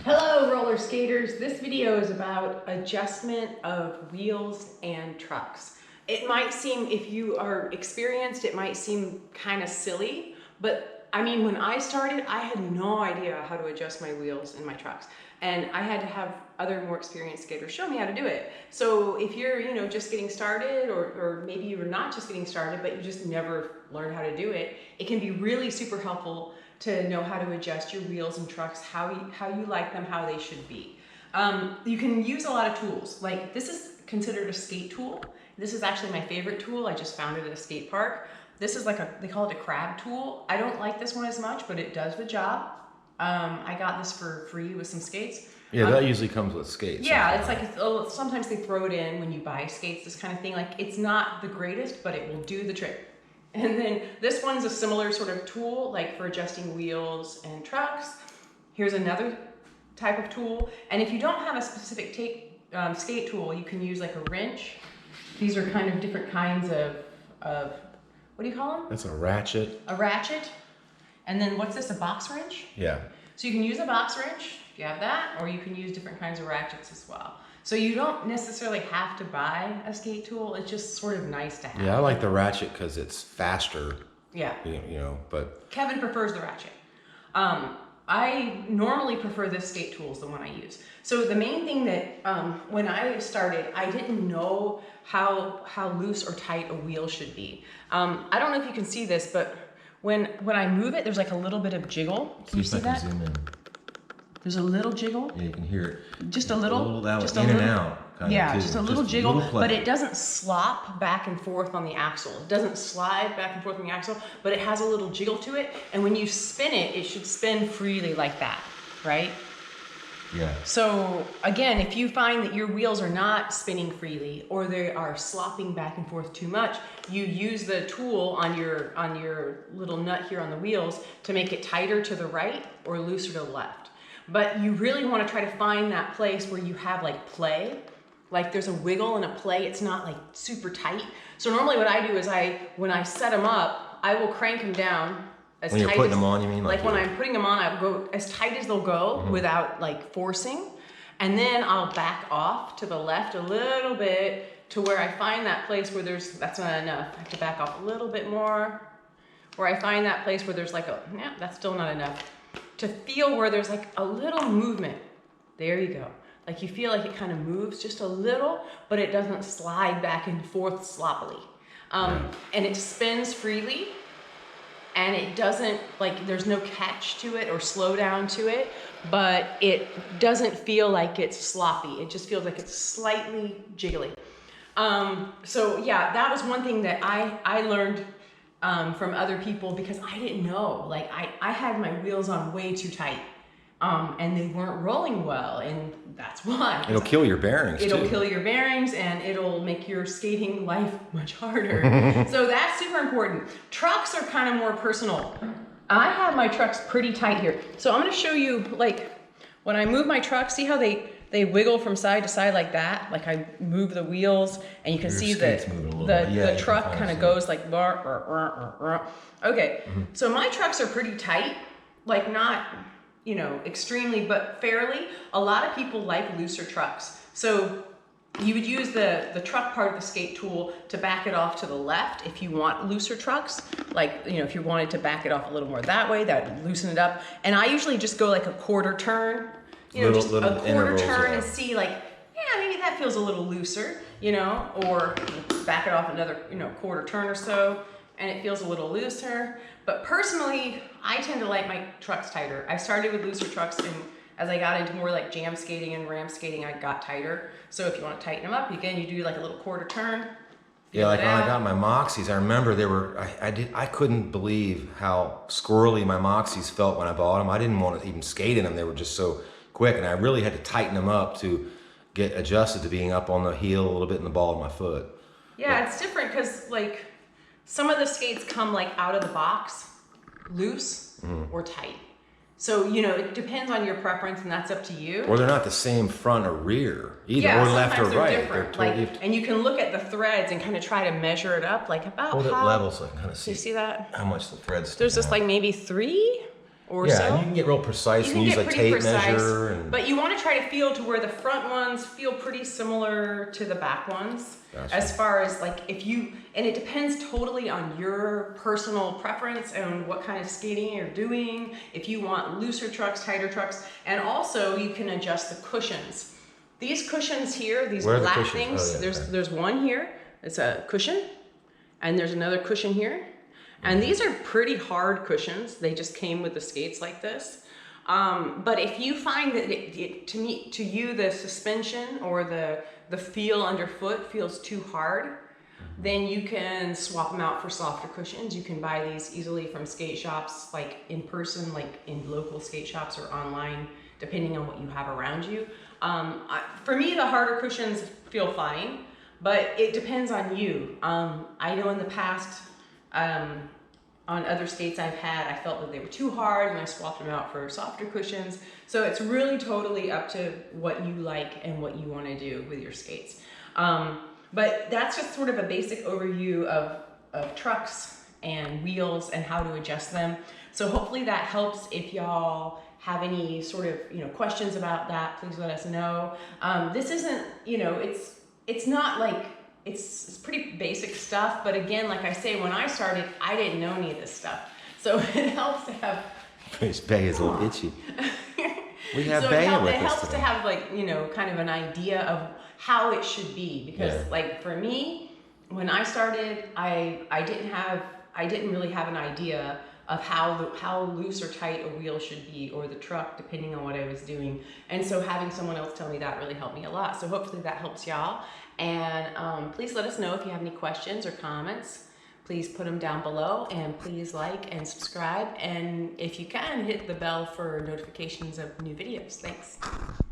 Hello roller skaters, this video is about adjustment of wheels and trucks. It might seem, if you are experienced, it might seem kind of silly, but I mean when I started I had no idea how to adjust my wheels in my trucks, and I had to have other more experienced skaters show me how to do it. So if you're just getting started, or maybe you're not just getting started but you just never learned how to do it, it can be really super helpful to know how to adjust your wheels and trucks, how you like them, how they should be. You can use a lot of tools. Like this is considered a skate tool. This is actually my favorite tool. I just found it at a skate park. This is they call it a crab tool. I don't like this one as much, but it does the job. I got this for free with some skates. Yeah, that usually comes with skates. Yeah, it's like sometimes they throw it in when you buy skates, this kind of thing. Like it's not the greatest, but it will do the trick. And then this one's a similar sort of tool, like for adjusting wheels and trucks. Here's another type of tool. And if you don't have a specific skate tool, you can use like a wrench. These are kind of different kinds of what do you call them? That's a ratchet. A ratchet. And then what's this, a box wrench? Yeah. So you can use a box wrench, if you have that, or you can use different kinds of ratchets as well. So you don't necessarily have to buy a skate tool. It's just sort of nice to have. Yeah, I like the ratchet because it's faster. Yeah. But Kevin prefers the ratchet. I normally prefer this skate tool is the one I use. So the main thing that when I started, I didn't know how loose or tight a wheel should be. I don't know if you can see this, but when I move it, there's like a little bit of jiggle. Can you see that? Zoom in. There's a little jiggle. Yeah, you can hear it. Just a little. Just in and out. Yeah, just a little jiggle, but it doesn't slop back and forth on the axle. It doesn't slide back and forth on the axle, but it has a little jiggle to it. And when you spin it, it should spin freely like that, right? Yeah. So again, if you find that your wheels are not spinning freely or they are slopping back and forth too much, you use the tool on your little nut here on the wheels to make it tighter to the right or looser to the left. But you really want to try to find that place where you have like play, like there's a wiggle and a play. It's not like super tight. So normally what I do is when I set them up, I will crank them down as tight. When you're putting them on, you mean? Like when I'm putting them on, I will go as tight as they'll go without like forcing. And then I'll back off to the left a little bit to where I find that place where that's not enough. I have to back off a little bit more. Where I find that place where there's like that's still not enough. To feel where there's like a little movement. There you go. Like you feel like it kind of moves just a little, but it doesn't slide back and forth sloppily. And it spins freely, and it doesn't, like there's no catch to it or slow down to it, but it doesn't feel like it's sloppy. It just feels like it's slightly jiggly. So yeah, that was one thing that I learned from other people, because I didn't know. Like I had my wheels on way too tight, and they weren't rolling well, and that's why. It'll kill your bearings. It'll kill your bearings, and it'll make your skating life much harder. So that's super important. Trucks are kind of more personal. I have my trucks pretty tight here. So I'm going to show you, like when I move my truck, see how they wiggle from side to side like that? Like I move the wheels, and you can see that the truck kind of goes like okay. So my trucks are pretty tight, like not extremely, but fairly. A lot of people like looser trucks. So you would use the truck part of the skate tool to back it off to the left if you want looser trucks. Like, if you wanted to back it off a little more that way, that would loosen it up. And I usually just go like a quarter turn. Just a quarter turn and see like, maybe that feels a little looser, or back it off another, quarter turn or so, and it feels a little looser. But personally, I tend to like my trucks tighter. I started with looser trucks, and as I got into more like jam skating and ramp skating, I got tighter. So if you want to tighten them up, again, you do like a little quarter turn. Yeah, like when I got my Moxies, I remember I couldn't believe how squirrely my Moxies felt when I bought them. I didn't want to even skate in them. They were just so quick, and I really had to tighten them up to get adjusted to being up on the heel a little bit in the ball of my foot. Yeah, it's different because like some of the skates come like out of the box loose or tight. So, it depends on your preference, and that's up to you. Or they're not the same front or rear either, or left or right. Different. And you can look at the threads and kind of try to measure it up, like about hold it level so I can kind of see. You see that? How much the threads. There's just like maybe 3. or Yeah, so. and you can get real precise You and can use get a pretty tape precise, measure. And but you want to try to feel to where the front ones feel pretty similar to the back ones. Gotcha. As far as like if you, and it depends totally on your personal preference and what kind of skating you're doing. If you want looser trucks, tighter trucks, and also you can adjust the cushions. These cushions here, these Where are the black cushions? things, Oh, yeah, okay. there's one here. It's a cushion, and there's another cushion here. And these are pretty hard cushions. They just came with the skates like this. But if you find that to you the suspension or the feel underfoot feels too hard, then you can swap them out for softer cushions. You can buy these easily from skate shops, like in person, like in local skate shops or online, depending on what you have around you. For me, the harder cushions feel fine, but it depends on you. I know in the past, on other skates I've had, I felt that they were too hard and I swapped them out for softer cushions. So it's really totally up to what you like and what you want to do with your skates. But that's just sort of a basic overview of trucks and wheels and how to adjust them. So hopefully that helps. If y'all have any sort of questions about that, please let us know. This isn't, it's not like, it's pretty basic stuff, but again, like I say, when I started, I didn't know any of this stuff. So it helps to have. His Bay is a little itchy. We have So Bay it with us helps today. to have kind of an idea of how it should be, because Yeah. like for me, when I started, I didn't really have an idea of how loose or tight a wheel should be, or the truck, depending on what I was doing. And so having someone else tell me that really helped me a lot. So hopefully that helps y'all. And please let us know if you have any questions or comments. Please put them down below, and please like and subscribe. And if you can, hit the bell for notifications of new videos. Thanks.